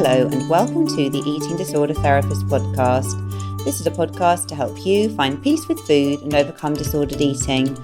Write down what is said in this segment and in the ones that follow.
Hello and welcome to the Eating Disorder Therapist podcast. This is a podcast to help you find peace with food and overcome disordered eating.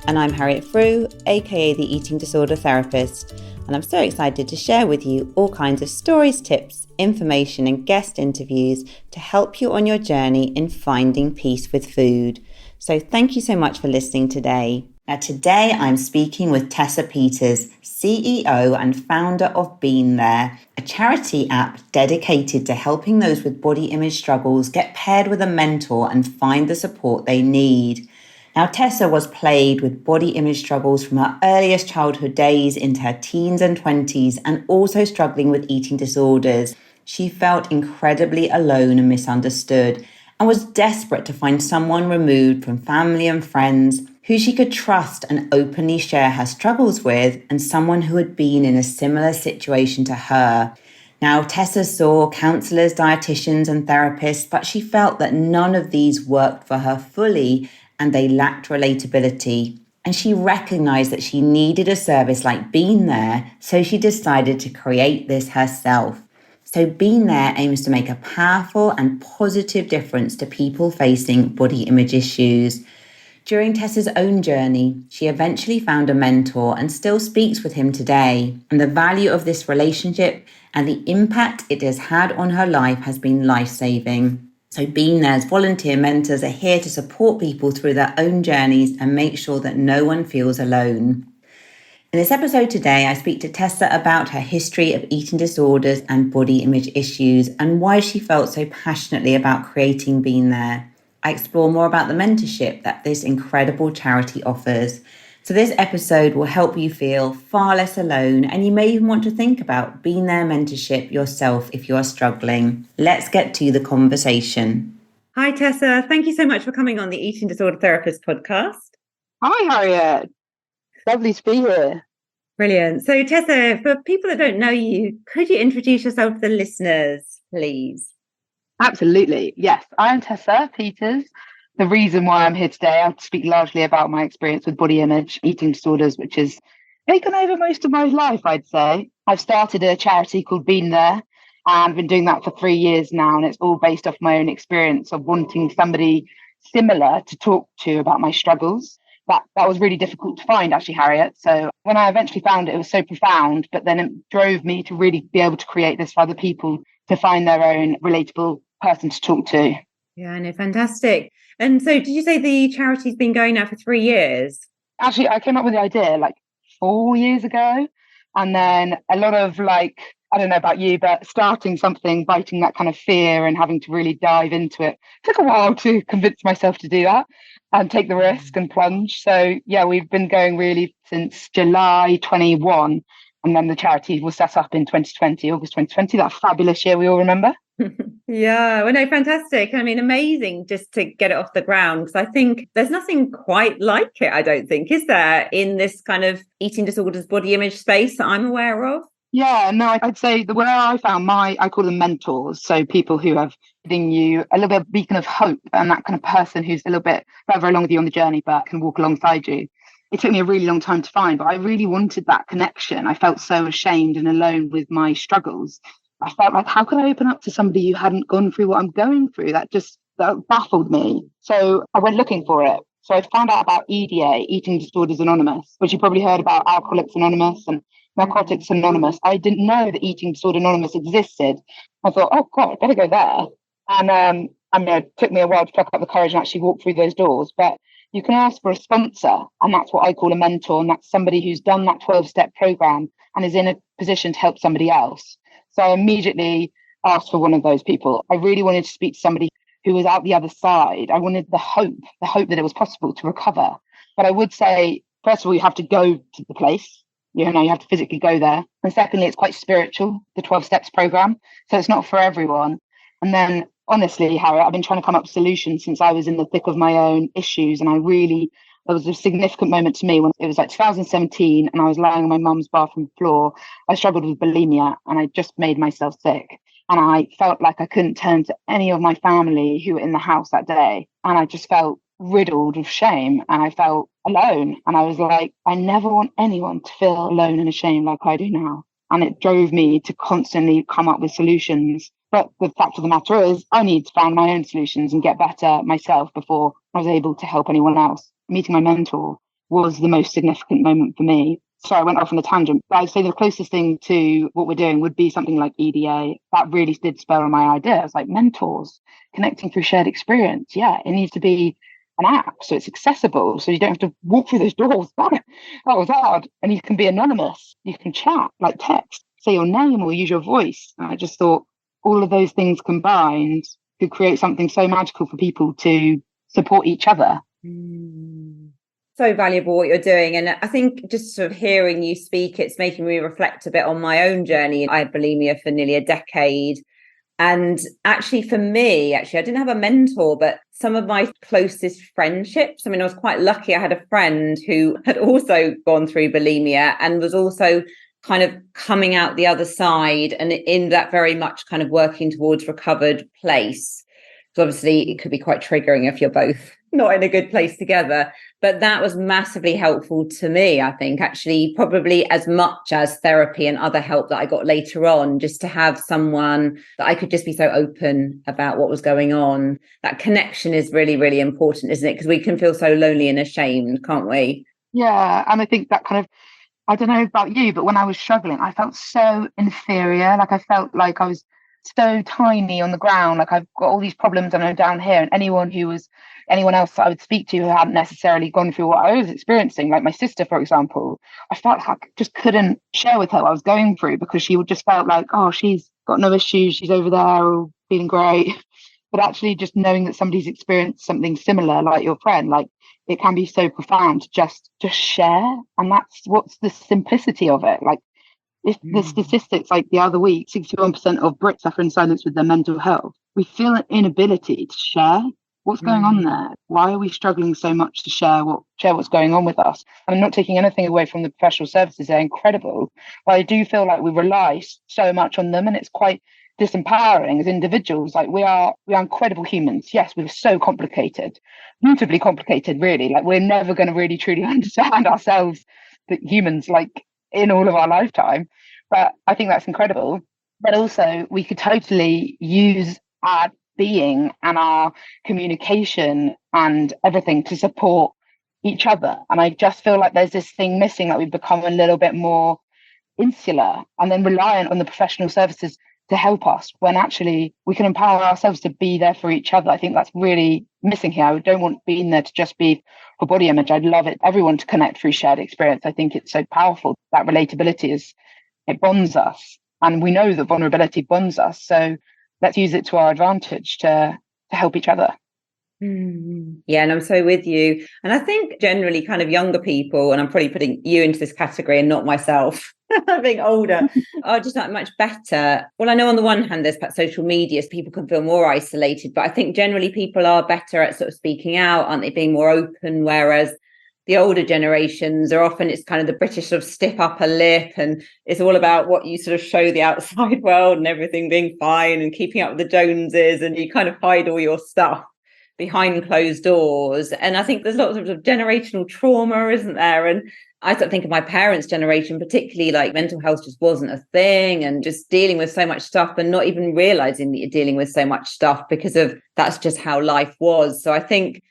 And I'm Harriet Frew, aka the Eating Disorder Therapist. And I'm so excited to share with you all kinds of stories, tips, information and guest interviews to help you on your journey in finding peace with food. So thank you so much for listening today. Now today I'm speaking with Tessa Peters, CEO and founder of Been There, a charity app dedicated to helping those with body image struggles get paired with a mentor and find the support they need. Now Tessa was plagued with body image struggles from her earliest childhood days into her teens and 20s and also struggling with eating disorders. She felt incredibly alone and misunderstood and was desperate to find someone removed from family and friends who she could trust and openly share her struggles with, and someone who had been in a similar situation to her. Now, Tessa saw counsellors, dietitians and therapists, but she felt that none of these worked for her fully and they lacked relatability. And she recognised that she needed a service like Been There, so she decided to create this herself. So Been There aims to make a powerful and positive difference to people facing body image issues. During Tessa's own journey, she eventually found a mentor and still speaks with him today. And the value of this relationship and the impact it has had on her life has been life-saving. So Been There's volunteer mentors are here to support people through their own journeys and make sure that no one feels alone. In this episode today, I speak to Tessa about her history of eating disorders and body image issues and why she felt so passionately about creating Been There. I explore more about the mentorship that this incredible charity offers. So this episode will help you feel far less alone, and you may even want to think about Been There mentorship yourself if you are struggling. Let's get to the conversation. Hi, Tessa. Thank you so much for coming on the Eating Disorder Therapist podcast. Hi, Harriet. Lovely to be here. Brilliant. So, Tessa, for people that don't know you, could you introduce yourself to the listeners, please? Absolutely. Yes, I am Tessa Peters. The reason why I'm here today, I'll speak largely about my experience with body image, eating disorders, which has taken over most of my life, I'd say. I've started a charity called Been There, and I've been doing that for 3 years now, and it's all based off my own experience of wanting somebody similar to talk to about my struggles. That was really difficult to find, actually, Harriet. So when I eventually found it, it was so profound, but then it drove me to really be able to create this for other people to find their own relatable person to talk to. Yeah, I know, fantastic. And so did you say the charity's been going now for 3 years? Actually, I came up with the idea like 4 years ago. And then a lot of I don't know about you, but starting something, biting that kind of fear and having to really dive into it took a while to convince myself to do that and take the risk and plunge. So yeah, we've been going really since July 21. And then the charity was set up in 2020, August 2020, that fabulous year we all remember. Yeah, well, no, fantastic. I mean, amazing just to get it off the ground, because I think there's nothing quite like it, I don't think, is there, in this kind of eating disorders, body image space that I'm aware of? Yeah, no, I'd say where I found I call them mentors. So people who have given you a little bit of beacon of hope and that kind of person who's a little bit further along with you on the journey, but can walk alongside you. It took me a really long time to find, but I really wanted that connection. I felt so ashamed and alone with my struggles. I felt like, how could I open up to somebody who hadn't gone through what I'm going through? That baffled me. So I went looking for it. So I found out about EDA, Eating Disorders Anonymous, which you probably heard about Alcoholics Anonymous and Narcotics Anonymous. I didn't know that Eating Disorder Anonymous existed. I thought, oh God, I better go there. And it took me a while to pluck up the courage and actually walk through those doors. But you can ask for a sponsor, and that's what I call a mentor. And that's somebody who's done that 12-step program and is in a position to help somebody else. So I immediately asked for one of those people. I really wanted to speak to somebody who was out the other side. I wanted the hope that it was possible to recover. But I would say, first of all, you have to go to the place. You have to physically go there. And secondly, it's quite spiritual, the 12 steps program. So it's not for everyone. And then honestly, Harriet, I've been trying to come up with solutions since I was in the thick of my own issues. And there was a significant moment to me when it was like 2017 and I was lying on my mum's bathroom floor. I struggled with bulimia and I just made myself sick. And I felt like I couldn't turn to any of my family who were in the house that day. And I just felt riddled with shame and I felt alone. And I was like, I never want anyone to feel alone and ashamed like I do now. And it drove me to constantly come up with solutions. But the fact of the matter is, I need to find my own solutions and get better myself before I was able to help anyone else. Meeting my mentor was the most significant moment for me. Sorry, I went off on a tangent, but I'd say the closest thing to what we're doing would be something like EDA. That really did spur on my idea. It's like mentors, connecting through shared experience. Yeah, it needs to be an app so it's accessible, so you don't have to walk through those doors. That was hard. And you can be anonymous. You can chat, like text, say your name or use your voice. And I just thought all of those things combined could create something so magical for people to support each other. So valuable what you're doing. And I think just sort of hearing you speak, it's making me reflect a bit on my own journey. I had bulimia for nearly a decade. And actually, for me, I didn't have a mentor, but some of my closest friendships, I mean, I was quite lucky. I had a friend who had also gone through bulimia and was also kind of coming out the other side and in that very much kind of working towards recovered place. So obviously it could be quite triggering if you're both not in a good place together. But that was massively helpful to me, I think, actually, probably as much as therapy and other help that I got later on, just to have someone that I could just be so open about what was going on. That connection is really, really important, isn't it? Because we can feel so lonely and ashamed, can't we? Yeah. And I think that kind of, I don't know about you, but when I was struggling, I felt so inferior. Like I felt like I was so tiny on the ground. Like I've got all these problems and I'm down here. And anyone else that I would speak to who hadn't necessarily gone through what I was experiencing, like my sister, for example, I felt like I just couldn't share with her what I was going through because she just felt like, oh, she's got no issues. She's over there all feeling great. But actually just knowing that somebody's experienced something similar, like your friend, like it can be so profound to just share. And that's what's the simplicity of it. Like if the statistics, like the other week, 61% of Brits suffer in silence with their mental health. We feel an inability to share what's going on there. Why are we struggling so much to share what's going on with us? And I'm not taking anything away from the professional services. They're incredible. But I do feel like we rely so much on them, and it's quite disempowering as individuals. Like we are incredible humans. Yes, we're so complicated, beautifully complicated, really. Like we're never going to really truly understand ourselves, the humans, like in all of our lifetime. But I think that's incredible. But also we could totally use our being and our communication and everything to support each other. And I just feel like there's this thing missing, that we've become a little bit more insular and then reliant on the professional services to help us, when actually we can empower ourselves to be there for each other. I think that's really missing here. I don't want being there to just be for body image. I'd love everyone to connect through shared experience. I think it's so powerful. That relatability it bonds us, and we know that vulnerability bonds us. So let's use it to our advantage to help each other. Yeah, and I'm so with you. And I think generally kind of younger people, and I'm probably putting you into this category and not myself, being older, are just not much better. Well, I know on the one hand, there's social media, so people can feel more isolated, but I think generally people are better at sort of speaking out, aren't they, being more open, whereas the older generations are often, it's kind of the British sort of stiff upper lip, and it's all about what you sort of show the outside world and everything being fine and keeping up with the Joneses, and you kind of hide all your stuff behind closed doors. And I think there's lots of generational trauma, isn't there? And I don't think of my parents' generation, particularly, like mental health just wasn't a thing, and just dealing with so much stuff and not even realizing that you're dealing with so much stuff because of that's just how life was. So I think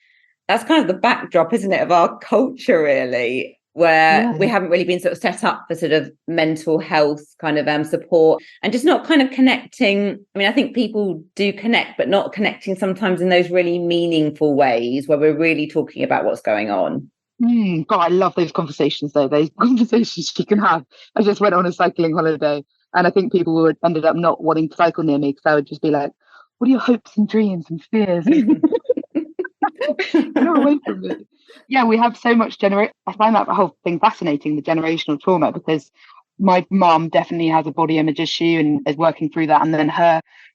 that's kind of the backdrop, isn't it, of our culture, really, where we haven't really been sort of set up for sort of mental health kind of support, and just not kind of connecting. I mean, I think people do connect, but not connecting sometimes in those really meaningful ways where we're really talking about what's going on. God, I love those conversations, though. Those conversations you can have. I just went on a cycling holiday, and I think people ended up not wanting to cycle near me because I would just be like, what are your hopes and dreams and fears? Get away from me. Yeah, we have so much I find that whole thing fascinating, the generational trauma, because my mum definitely has a body image issue and is working through that. And then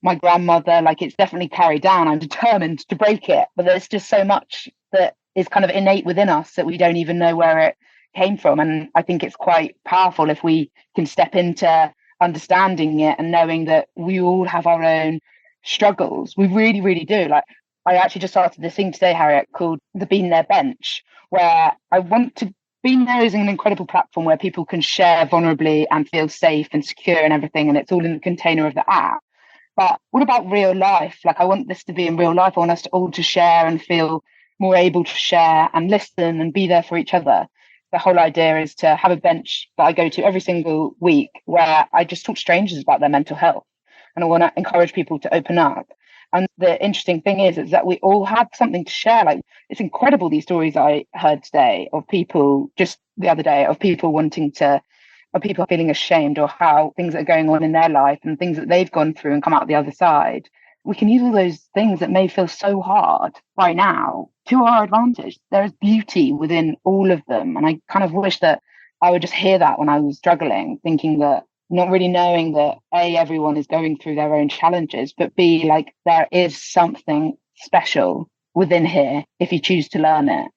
my grandmother, like it's definitely carried down. I'm determined to break it, but there's just so much that is kind of innate within us that we don't even know where it came from. And I think it's quite powerful if we can step into understanding it and knowing that we all have our own struggles. We really, really do. Like I actually just started this thing today, Harriet, called the Been There Bench, where I want to being there is an incredible platform where people can share vulnerably and feel safe and secure and everything, and it's all in the container of the app. But what about real life? Like, I want this to be in real life. I want us to all to share and feel more able to share and listen and be there for each other. The whole idea is to have a bench that I go to every single week where I just talk to strangers about their mental health. And I want to encourage people to open up. And the interesting thing is that we all have something to share. Like, it's incredible, these stories I heard today of people, just the other day, of people of people feeling ashamed, or how things are going on in their life and things that they've gone through and come out the other side. We can use all those things that may feel so hard right now to our advantage. There is beauty within all of them. And I kind of wish that I would just hear that when I was struggling, thinking that, not really knowing that A, everyone is going through their own challenges, but B, like, there is something special within here if you choose to learn it.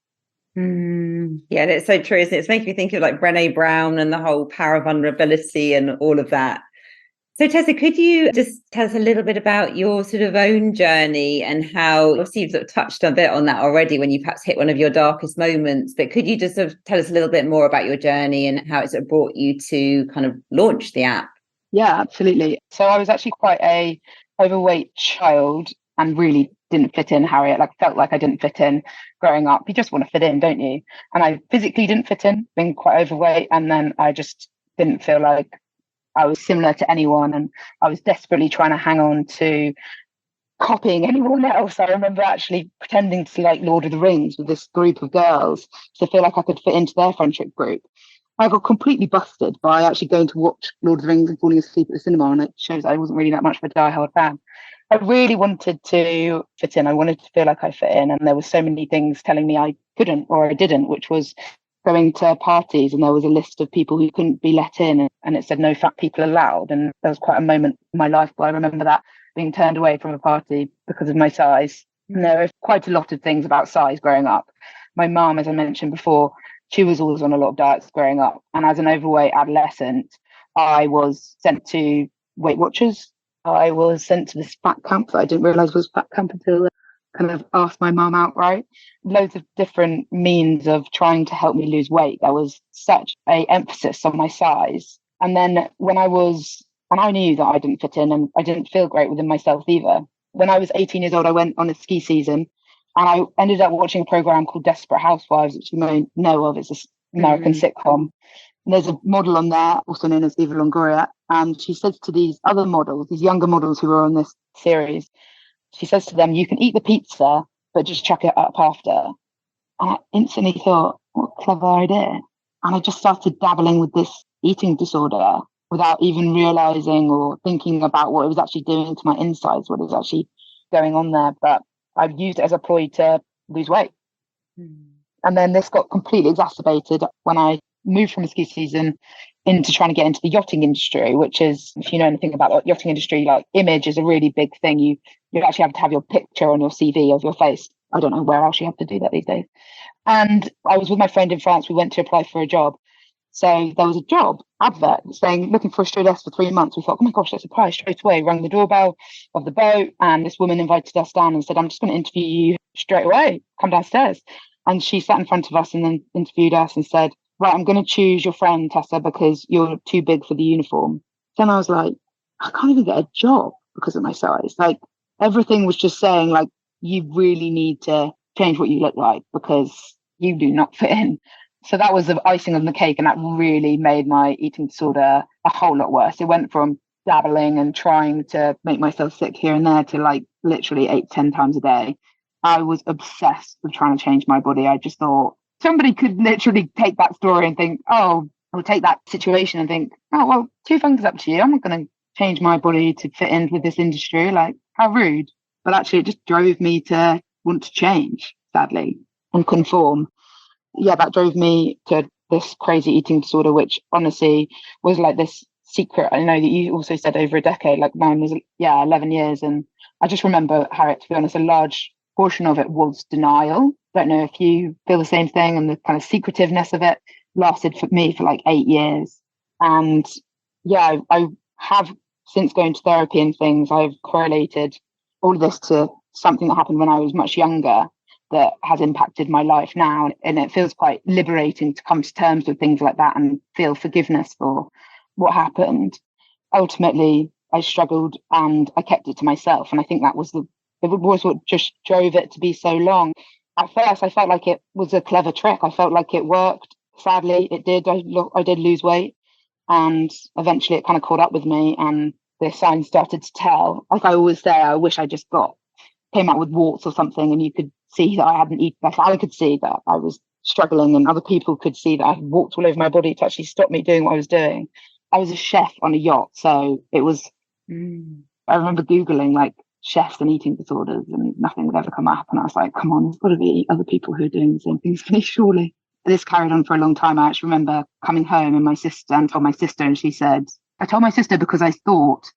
Yeah, and it's so true, isn't it? It's making me think of like Brené Brown and the whole power of vulnerability and all of that. So Tessa, could you just tell us a little bit about your sort of own journey and how, obviously you've sort of touched a bit on that already when you perhaps hit one of your darkest moments, but could you just sort of tell us a little bit more about your journey and how it sort of brought you to kind of launch the app? Yeah, absolutely. So I was actually quite a overweight child and really didn't fit in, Harriet. Like, felt like I didn't fit in growing up. You just want to fit in, don't you? And I physically didn't fit in, being quite overweight. And then I just didn't feel like I was similar to anyone. And I was desperately trying to hang on to copying anyone else. I remember actually pretending to like Lord of the Rings with this group of girls to feel like I could fit into their friendship group. I got completely busted by actually going to watch Lord of the Rings and falling asleep at the cinema, and it shows I wasn't really that much of a diehard fan. I really wanted to fit in. I wanted to feel like I fit in, and there were so many things telling me I couldn't or I didn't, which was going to parties and there was a list of people who couldn't be let in, and it said no fat people allowed. And there was quite a moment in my life where I remember that, being turned away from a party because of my size. And there are quite a lot of things about size growing up. My mum, as I mentioned before, she was always on a lot of diets growing up. And as an overweight adolescent, I was sent to Weight Watchers. I was sent to this fat camp that I didn't realise was fat camp until I kind of asked my mum outright. Loads of different means of trying to help me lose weight. There was such a emphasis on my size. And then when I knew that I didn't fit in and I didn't feel great within myself either. When I was 18 years old, I went on a ski season. And I ended up watching a program called Desperate Housewives, which you may know of. It's an American sitcom. And there's a model on there, also known as Eva Longoria. And she says to these other models, these younger models who are on this series, she says to them, you can eat the pizza, but just chuck it up after. And I instantly thought, what a clever idea. And I just started dabbling with this eating disorder without even realizing or thinking about what it was actually doing to my insides, what was actually going on there. But I've used it as a ploy to lose weight. And then this got completely exacerbated when I moved from a ski season into trying to get into the yachting industry, which is, if you know anything about the yachting industry, like, image is a really big thing. You actually have to have your picture on your CV of your face. I don't know where else you have to do that these days. And I was with my friend in France. We went to apply for a job. So there was a job advert saying, looking for a stewardess for 3 months. We thought, oh my gosh, that's a prize. Straight away, rang the doorbell of the boat, and this woman invited us down and said, I'm just going to interview you straight away. Come downstairs. And she sat in front of us and then interviewed us and said, right, I'm going to choose your friend, Tessa, because you're too big for the uniform. Then I was like, I can't even get a job because of my size. Like, everything was just saying, like, you really need to change what you look like because you do not fit in. So that was the icing on the cake, and that really made my eating disorder a whole lot worse. It went from dabbling and trying to make myself sick here and there to like literally 8-10 times a day. I was obsessed with trying to change my body. I just thought somebody could literally take that story and think, oh, or take that situation and think, oh, well, two fingers up to you. I'm not going to change my body to fit in with this industry. Like, how rude. But actually, it just drove me to want to change, sadly, and conform. Yeah, that drove me to this crazy eating disorder, which honestly was like this secret. I know that you also said over a decade, like mine was, 11 years. And I just remember, Harriet, to be honest, a large portion of it was denial. Don't know if you feel the same thing, and the kind of secretiveness of it lasted for me for like 8 years. And yeah, I have, since going to therapy and things, I've correlated all of this to something that happened when I was much younger. that has impacted my life now. And it feels quite liberating to come to terms with things like that and feel forgiveness for what happened. Ultimately, I struggled and I kept it to myself. And I think it was what just drove it to be so long. At first, I felt like it was a clever trick. I felt like it worked. Sadly, it did. I did lose weight, and eventually it kind of caught up with me, and the signs started to tell. Like I always say, I wish I just came out with warts or something, and you could see that I hadn't eaten. Like I could see that I was struggling, and other people could see that I had warts all over my body to actually stop me doing what I was doing. I was a chef on a yacht, so it was. I remember Googling like chefs and eating disorders, and nothing would ever come up. And I was like, come on, there's got to be other people who are doing the same things to me, surely. This carried on for a long time. I actually remember coming home and told my sister, and she said, I told my sister because I thought,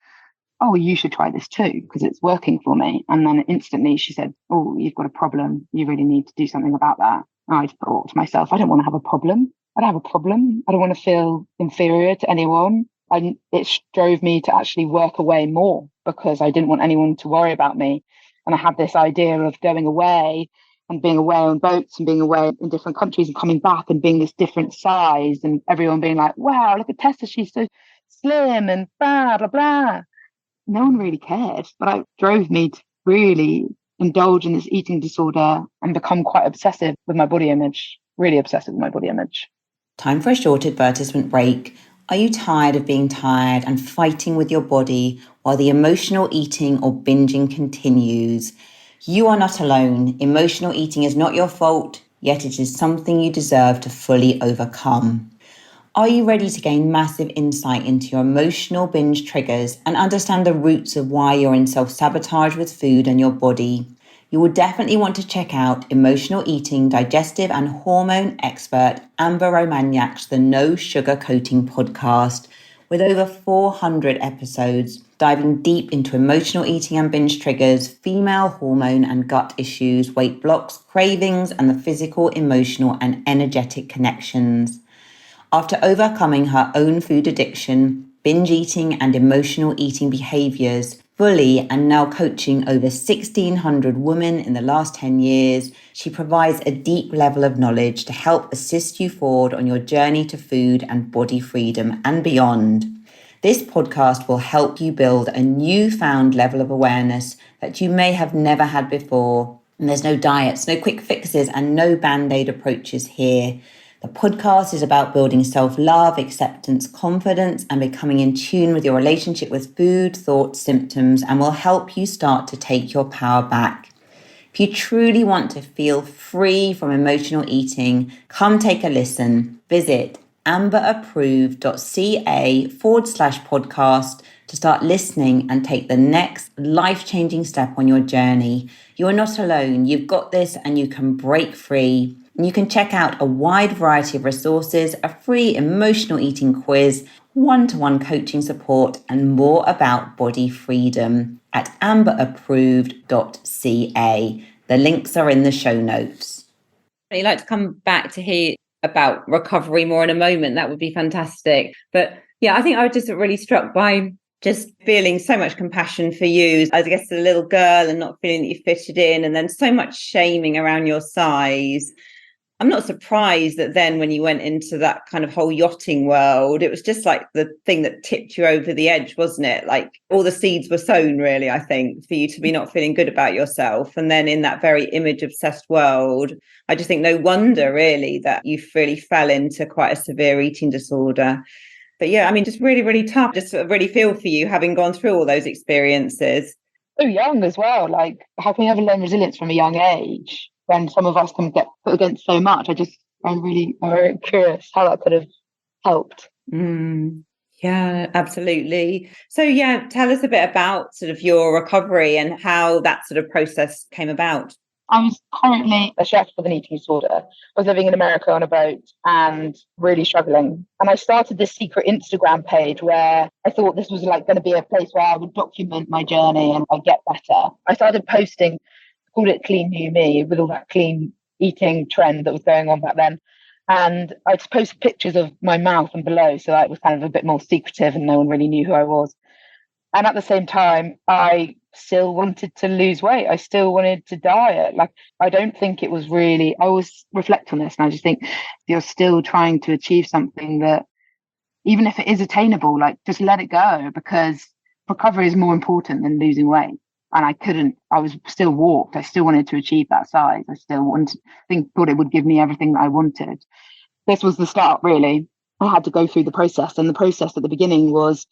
oh, you should try this too, because it's working for me. And then instantly she said, oh, you've got a problem. You really need to do something about that. And I thought to myself, I don't want to have a problem. I don't have a problem. I don't want to feel inferior to anyone. It drove me to actually work away more because I didn't want anyone to worry about me. And I had this idea of going away and being away on boats and being away in different countries and coming back and being this different size, and everyone being like, wow, look at Tessa, she's so slim and blah, blah, blah. No one really cared, but it drove me to really indulge in this eating disorder and become quite obsessive with my body image, really obsessive with my body image. Time for a short advertisement break. Are you tired of being tired and fighting with your body while the emotional eating or binging continues? You are not alone. Emotional eating is not your fault, yet it is something you deserve to fully overcome. Are you ready to gain massive insight into your emotional binge triggers and understand the roots of why you're in self-sabotage with food and your body? You will definitely want to check out emotional eating, digestive and hormone expert Amber Romaniak's The No Sugar Coating podcast, with over 400 episodes, diving deep into emotional eating and binge triggers, female hormone and gut issues, weight blocks, cravings, and the physical, emotional, and energetic connections. After overcoming her own food addiction, binge eating, and emotional eating behaviors fully, and now coaching over 1,600 women in the last 10 years, she provides a deep level of knowledge to help assist you forward on your journey to food and body freedom and beyond. This podcast will help you build a newfound level of awareness that you may have never had before. And there's no diets, no quick fixes, and no band-aid approaches here. The podcast is about building self-love, acceptance, confidence, and becoming in tune with your relationship with food, thoughts, symptoms, and will help you start to take your power back. If you truly want to feel free from emotional eating, come take a listen. Visit amberapproved.ca/podcast to start listening and take the next life-changing step on your journey. You are not alone. You've got this and you can break free. And you can check out a wide variety of resources, a free emotional eating quiz, one-to-one coaching support, and more about body freedom at amberapproved.ca. The links are in the show notes. I'd like to come back to hear about recovery more in a moment. That would be fantastic. But yeah, I think I was just really struck by just feeling so much compassion for you, I guess, as a little girl, and not feeling that you fitted in, and then so much shaming around your size. I'm not surprised that then when you went into that kind of whole yachting world, it was just like the thing that tipped you over the edge, wasn't it? Like all the seeds were sown, really, I think, for you to be not feeling good about yourself. And then in that very image obsessed world, I just think no wonder really that you really fell into quite a severe eating disorder. But yeah, I mean, just really, really tough. Just sort of really feel for you having gone through all those experiences. So young as well. Like, how can you ever learn resilience from a young age when some of us can get put against so much? I'm very curious how that could have helped. Yeah, absolutely. So yeah, tell us a bit about sort of your recovery and how that sort of process came about. I was currently a chef with an eating disorder. I was living in America on a boat and really struggling. And I started this secret Instagram page where I thought this was like going to be a place where I would document my journey and I'd get better. I started posting, called it Clean New Me, with all that clean eating trend that was going on back then. And I just posted pictures of my mouth and below, so that it was kind of a bit more secretive and no one really knew who I was. And at the same time, I still wanted to lose weight. I still wanted to diet. Like, I don't think it was really, I always reflect on this and I just think you're still trying to achieve something that, even if it is attainable, like, just let it go, because recovery is more important than losing weight. And I was still warped. I still wanted to achieve that size. I still thought it would give me everything that I wanted. This was the start, really. I had to go through the process. And the process at the beginning was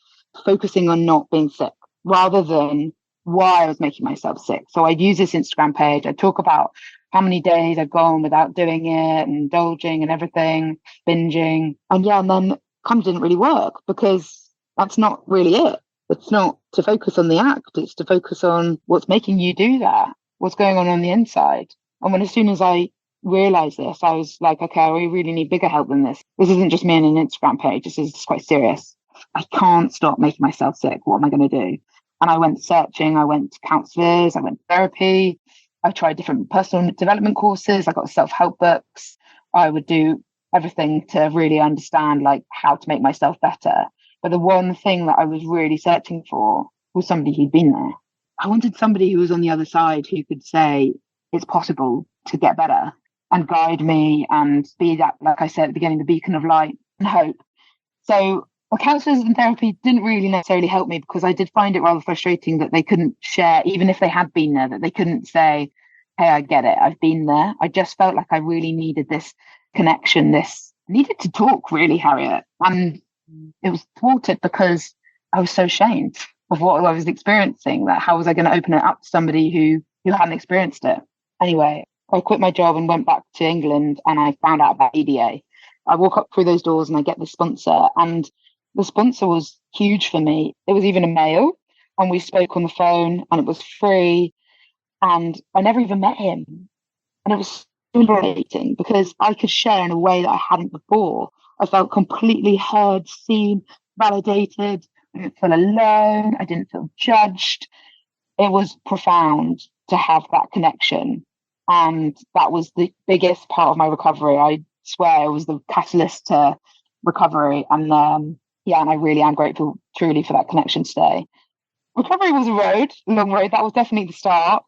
focusing on not being sick rather than why I was making myself sick. So I'd use this Instagram page. I'd talk about how many days I'd gone without doing it and indulging and everything, binging. And then kind of didn't really work, because that's not really it. It's not to focus on the act. It's to focus on what's making you do that, what's going on the inside. And as soon as I realized this, I was like, okay, I really need bigger help than this. This isn't just me on an Instagram page. This is quite serious. I can't stop making myself sick. What am I going to do? And I went searching. I went to counsellors. I went to therapy. I tried different personal development courses. I got self-help books. I would do everything to really understand, like, how to make myself better. But the one thing that I was really searching for was somebody who'd been there. I wanted somebody who was on the other side, who could say it's possible to get better and guide me and be that, like I said at the beginning, the beacon of light and hope. So counsellors and therapy didn't really necessarily help me, because I did find it rather frustrating that they couldn't share, even if they had been there, that they couldn't say, hey, I get it, I've been there. I just felt like I really needed this connection, needed to talk, really, Harriet. And it was thwarted because I was so ashamed of what I was experiencing, that how was I going to open it up to somebody who hadn't experienced it? Anyway, I quit my job and went back to England, and I found out about EDA. I walk up through those doors and I get the sponsor, and the sponsor was huge for me. It was even a male, and we spoke on the phone, and it was free, and I never even met him. And it was liberating because I could share in a way that I hadn't before. I felt completely heard, seen, validated. I didn't feel alone. I didn't feel judged. It was profound to have that connection. And that was the biggest part of my recovery. I swear it was the catalyst to recovery. And and I really am grateful, truly, for that connection today. Recovery was a long road. That was definitely the start.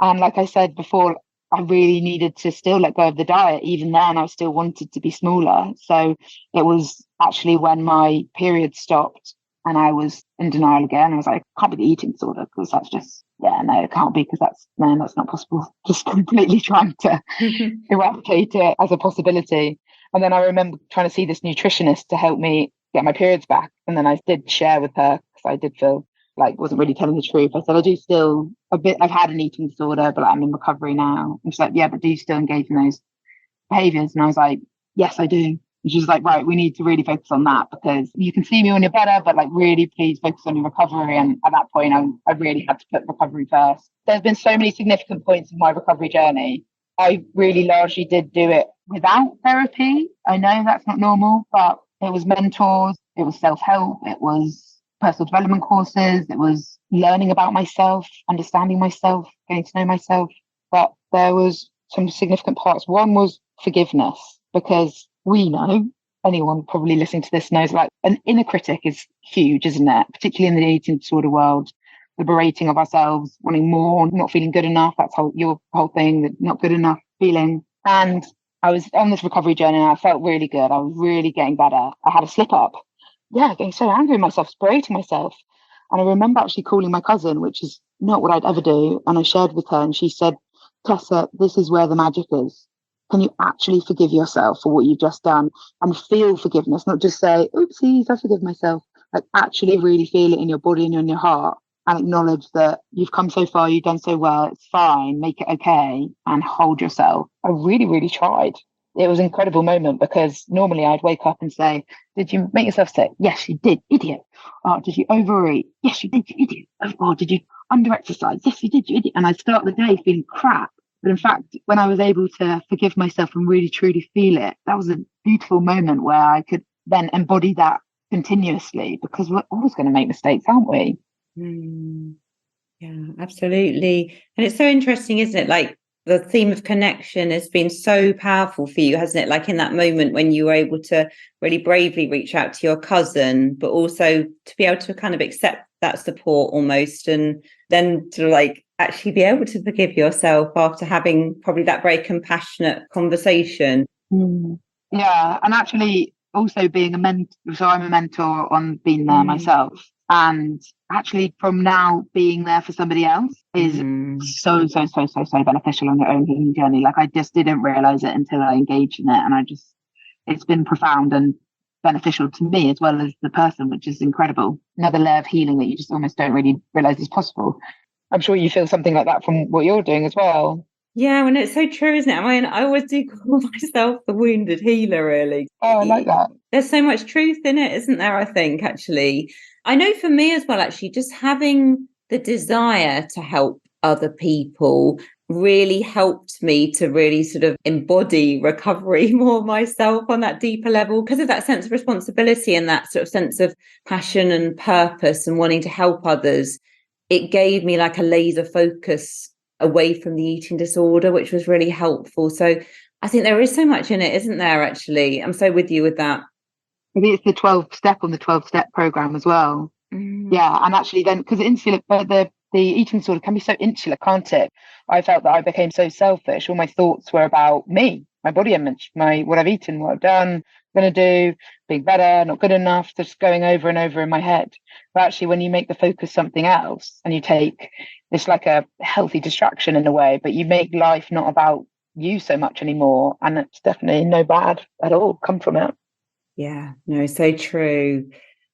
And like I said before, I really needed to still let go of the diet. Even then, I still wanted to be smaller. So it was actually when my period stopped and I was in denial again. I was like, can't be the eating disorder, because that's just, no, it can't be, because that's not possible. Just completely trying to eradicate it as a possibility. And then I remember trying to see this nutritionist to help me get my periods back. And then I did share with her, because I did feel like wasn't really telling the truth. I said, I do still I've had an eating disorder, but I'm in recovery now. And she's like, yeah, but do you still engage in those behaviors? And I was like, yes, I do. And she's like, right, we need to really focus on that, because you can see me when you're better, but like, really, please focus on your recovery. And at that point, I really had to put recovery first. There's been so many significant points in my recovery journey. I really largely did do it without therapy. I know that's not normal, but it was mentors, it was self-help, it was personal development courses, it was learning about myself, understanding myself, getting to know myself. But there was some significant parts. One was forgiveness, because we know, anyone probably listening to this knows, like, an inner critic is huge, isn't it? Particularly in the eating disorder world, the berating of ourselves, wanting more, not feeling good enough. That's your whole thing, the not good enough feeling. And I was on this recovery journey and I felt really good. I was really getting better. I had a slip up. Getting so angry at myself, berating myself. And I remember actually calling my cousin, which is not what I'd ever do. And I shared with her and she said, Tessa, this is where the magic is. Can you actually forgive yourself for what you've just done and feel forgiveness? Not just say, oopsies, I forgive myself. Like, actually really feel it in your body and in your heart and acknowledge that you've come so far, you've done so well, it's fine, make it okay, and hold yourself. I really, really tried. It was an incredible moment, because normally I'd wake up and say, did you make yourself sick? Yes, you did, idiot. Oh, did you overeat? Yes, you did, you idiot. Oh, did you under-exercise? Yes, you did, you idiot. And I'd start the day feeling crap. But in fact, when I was able to forgive myself and really, truly feel it, that was a beautiful moment where I could then embody that continuously, because we're always going to make mistakes, aren't we? Yeah, absolutely. And it's so interesting, isn't it? Like, the theme of connection has been so powerful for you, hasn't it? Like in that moment when you were able to really bravely reach out to your cousin, but also to be able to kind of accept that support almost, and then to like actually be able to forgive yourself after having probably that very compassionate conversation. Yeah, and actually also being a mentor, so I'm a mentor on being there myself. And actually from now being there for somebody else is so beneficial on your own healing journey. Like I just didn't realize it until I engaged in it. And it's been profound and beneficial to me as well as the person, which is incredible. Another layer of healing that you just almost don't really realize is possible. I'm sure you feel something like that from what you're doing as well. Yeah, and it's so true, isn't it? I mean, I always do call myself the wounded healer, really. Oh, I like that. There's so much truth in it, isn't there? I think, actually. I know for me as well, actually, just having the desire to help other people really helped me to really sort of embody recovery more myself on that deeper level, because of that sense of responsibility and that sort of sense of passion and purpose and wanting to help others. It gave me like a laser focus away from the eating disorder, which was really helpful. So I think there is so much in it, isn't there, actually? I'm so with you with that. I think it's the 12 step on the 12-step program as well. Yeah, and actually then, because the eating disorder can be so insular, can't it? I felt that I became so selfish. All my thoughts were about me, my body image, what I've eaten, what I've done, going to do, being better, not good enough, just going over and over in my head. But actually, when you make the focus something else and you take it's like a healthy distraction in a way, but you make life not about you so much anymore. And it's definitely no bad at all come from it. Yeah, no, so true.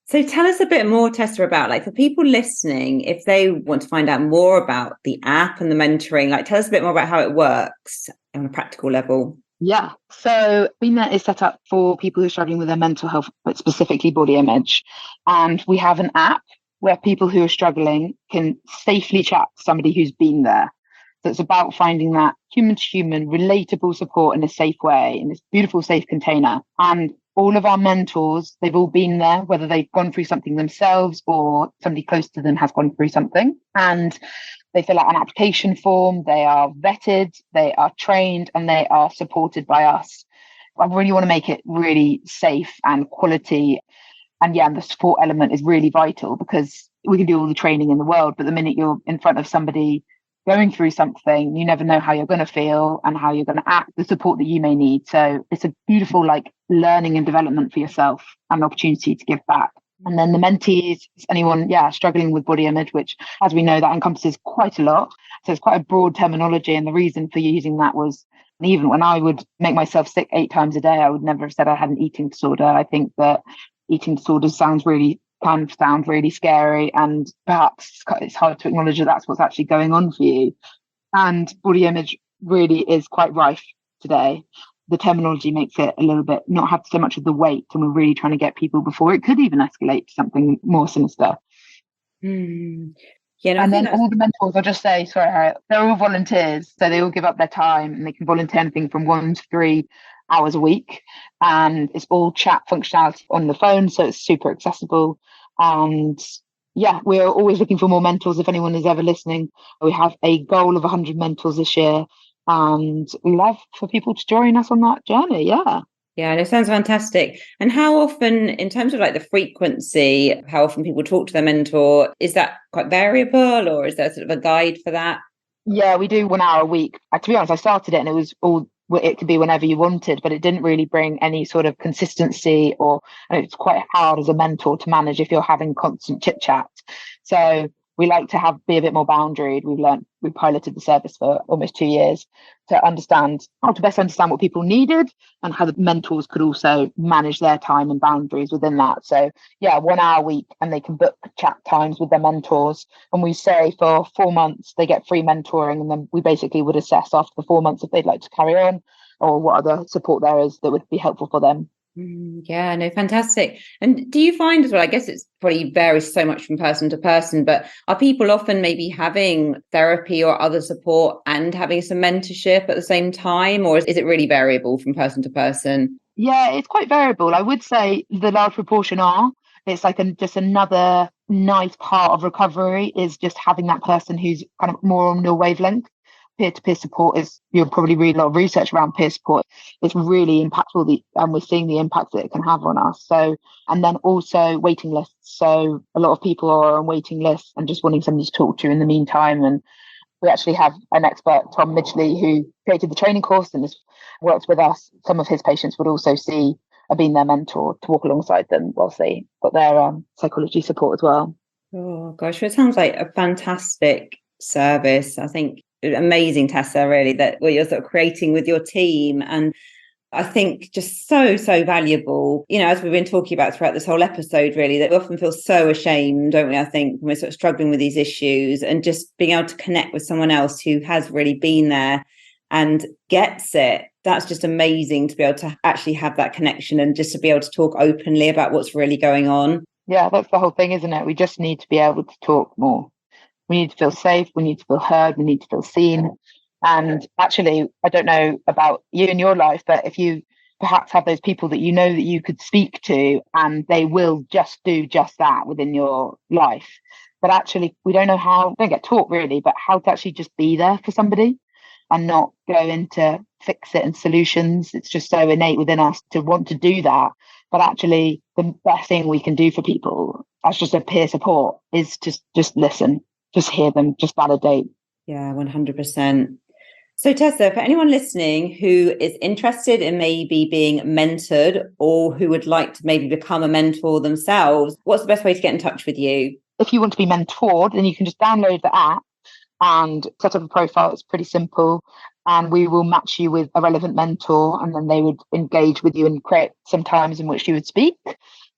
So tell us a bit more, Tessa, about like for people listening, if they want to find out more about the app and the mentoring, like tell us a bit more about how it works on a practical level. Yeah. So BeNet is set up for people who are struggling with their mental health, but specifically body image. And we have an app where people who are struggling can safely chat to somebody who's been there. So it's about finding that human to human, relatable support in a safe way, in this beautiful, safe container. And all of our mentors, they've all been there, whether they've gone through something themselves or somebody close to them has gone through something. And they fill out an application form, they are vetted, they are trained, and they are supported by us. I really want to make it really safe and quality. And yeah, the support element is really vital because we can do all the training in the world, but the minute you're in front of somebody going through something, you never know how you're going to feel and how you're going to act, the support that you may need. So it's a beautiful like learning and development for yourself and an opportunity to give back. And then the mentees, anyone, struggling with body image, which, as we know, that encompasses quite a lot. So it's quite a broad terminology. And the reason for using that was, even when I would make myself sick 8 times a day, I would never have said I had an eating disorder. I think that eating disorder can sound really scary, and perhaps it's hard to acknowledge that that's what's actually going on for you. And body image really is quite rife today. The terminology makes it a little bit not have so much of the weight, and we're really trying to get people before it could even escalate to something more sinister. Yeah, no, and then all the mentors, I'll just say, sorry, Harriet, they're all volunteers, so they all give up their time and they can volunteer anything from 1 to 3 hours a week, and it's all chat functionality on the phone, so it's super accessible. And yeah, we're always looking for more mentors. If anyone is ever listening, we have a goal of 100 mentors this year. And we love for people to join us on that journey. Yeah, and it sounds fantastic. And how often, in terms of like the frequency, how often people talk to their mentor, is that quite variable, or is there sort of a guide for that? Yeah, we do 1 hour a week. To be honest, I started it and it could be whenever you wanted, but it didn't really bring any sort of consistency, and it's quite hard as a mentor to manage if you're having constant chit chat. So we like to be a bit more boundaried. We piloted the service for almost 2 years to understand how to best understand what people needed and how the mentors could also manage their time and boundaries within that. So yeah, 1 hour a week, and they can book chat times with their mentors. And we say for 4 months, they get free mentoring. And then we basically would assess after the 4 months if they'd like to carry on or what other support there is that would be helpful for them. Yeah, no, fantastic. And do you find as well, I guess it's probably varies so much from person to person, but are people often maybe having therapy or other support and having some mentorship at the same time, or is it really variable from person to person? Yeah, it's quite variable. I would say the large proportion are. It's like just another nice part of recovery is just having that person who's kind of more on your wavelength. peer-to-peer support is, you'll probably read a lot of research around peer support. It's really impactful, and we're seeing the impact that it can have on us. So, and then also waiting lists. So a lot of people are on waiting lists and just wanting somebody to talk to in the meantime. And we actually have an expert, Tom Midgley, who created the training course and has worked with us. Some of his patients would also see being their mentor to walk alongside them whilst they got their psychology support as well. Oh gosh, it sounds like a fantastic service. I think amazing, Tessa, really, that what you're sort of creating with your team. And I think just so valuable, as we've been talking about throughout this whole episode, really, that we often feel so ashamed, don't we? I think when we're sort of struggling with these issues, and just being able to connect with someone else who has really been there and gets it. That's just amazing to be able to actually have that connection and just to be able to talk openly about what's really going on. Yeah, that's the whole thing, isn't it? We just need to be able to talk more. We need to feel safe. We need to feel heard. We need to feel seen. And actually, I don't know about you in your life, but if you perhaps have those people that you know that you could speak to and they will just do just that within your life. But actually, we don't know how, don't get taught really, but how to actually just be there for somebody and not go into fix it and solutions. It's just so innate within us to want to do that. But actually, the best thing we can do for people as just a peer support is just listen, just hear them, just validate. Yeah, 100%. So Tessa, for anyone listening who is interested in maybe being mentored or who would like to maybe become a mentor themselves, what's the best way to get in touch with you? If you want to be mentored, then you can just download the app and set up a profile. It's pretty simple. And we will match you with a relevant mentor, and then they would engage with you and create some times in which you would speak.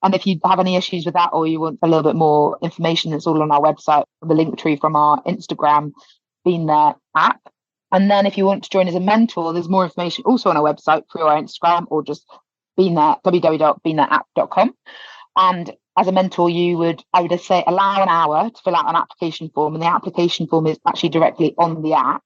And if you have any issues with that, or you want a little bit more information, it's all on our website, the link tree from our Instagram, Been There app. And then if you want to join as a mentor, there's more information also on our website through our Instagram, or just Been There, www.beenthereapp.com. And as a mentor, I would say, allow an hour to fill out an application form. And the application form is actually directly on the app.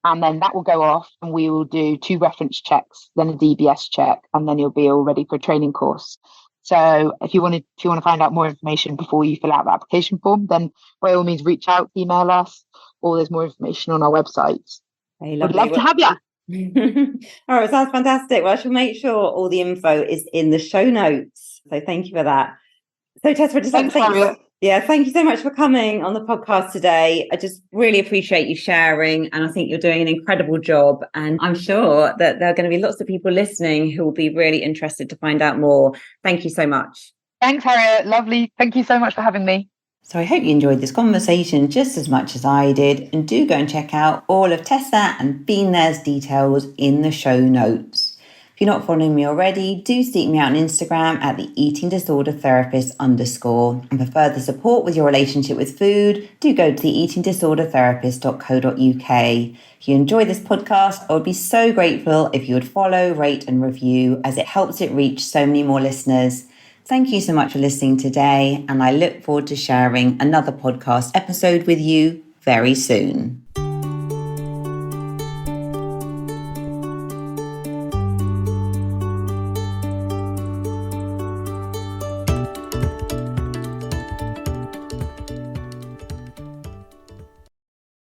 And then that will go off and we will do 2 reference checks, then a DBS check, and then you'll be all ready for a training course. So if you want to find out more information before you fill out the application form, then by all means reach out, email us, or there's more information on our website. Hey, I'd love to have you. All right, sounds fantastic. Well, I shall make sure all the info is in the show notes. So thank you for that. So Tessa, thank you so much for coming on the podcast today. I just really appreciate you sharing, and I think you're doing an incredible job. And I'm sure that there are going to be lots of people listening who will be really interested to find out more. Thank you so much. Thanks, Harriet. Lovely. Thank you so much for having me. So I hope you enjoyed this conversation just as much as I did, and do go and check out all of Tessa and Been There's details in the show notes. If you're not following me already, do seek me out on Instagram at the eating disorder therapist _. And for further support with your relationship with food, do go to the eatingdisordertherapist.co.uk. If you enjoy this podcast, I would be so grateful if you would follow, rate and review, as it helps it reach so many more listeners. Thank you so much for listening today, and I look forward to sharing another podcast episode with you very soon.